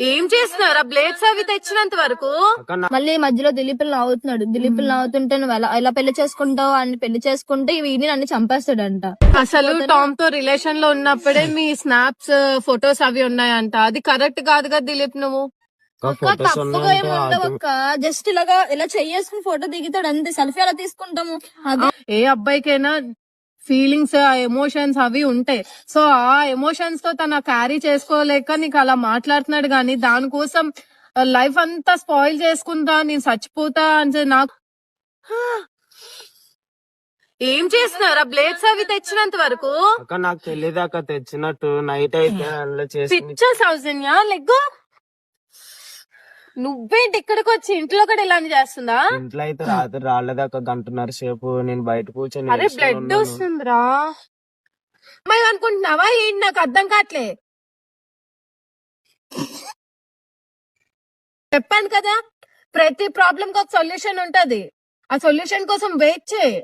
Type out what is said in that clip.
ఏం చేస్తున్నారా బ్లేడ్స్ అవి తెచ్చినంత వరకు? మళ్ళీ మధ్యలో దిలీప్ అవుతున్నాడు. దిలీప్ అవుతుంటే నువ్వు ఎలా పెళ్లి చేసుకుంటావు అని పెళ్లి చేసుకుంటే వీడిని నన్ను చంపేస్తాడంట. అసలు టామ్ తో రిలేషన్ లో ఉన్నప్పుడే మీ స్నాప్స్ ఫొటోస్ అవి ఉన్నాయంట. అది కరెక్ట్ కాదు కదా దిలీప్ నువ్వు. తప్పుగా ఏమి ఉండవు అక్క. జస్ట్ ఇలా చెయ్యేసుకుని ఫోటో దిగుతాడు అంతే. సెల్ఫీ అలా తీసుకుంటాము. ఏ అబ్బాయికైనా ఫీలింగ్స్ ఎమోషన్స్ అవి ఉంటాయి. సో ఆ ఎమోషన్స్ తో తన క్యారీ చేసుకోలేక నీకు అలా మాట్లాడుతున్నాడు గానీ దానికోసం లైఫ్ అంతా స్పాయిల్ చేసుకుంటా నేను చచ్చిపోతా అని నాకు ఏం చేస్తున్నారా బ్లేడ్స్ అవి తెచ్చినంత వరకు? అక్క నాకు తెలియదు అక్క తెచ్చినట్టు. నైట్ అయితే పిచ్చా సౌజన్య లెగ్గు. నువ్వేంటి ఇక్కడికి వచ్చి ఇంట్లో కూడా ఇలాంటి చేస్తుందా? ఇంట్లో అయితే రాత్రి రాలేదక్క, గంటన్నర సేపు నేను బయట కూర్చొని అరే బ్లడ్ వస్తుందిరా. మరి అనుకుంటున్నావా ఏంటి? నాకు అర్థం కావట్లే. చెప్పాను కదా ప్రతి ప్రాబ్లం కి ఒక సొల్యూషన్ ఉంటది. ఆ సొల్యూషన్ కోసం వెయిట్ చేయి.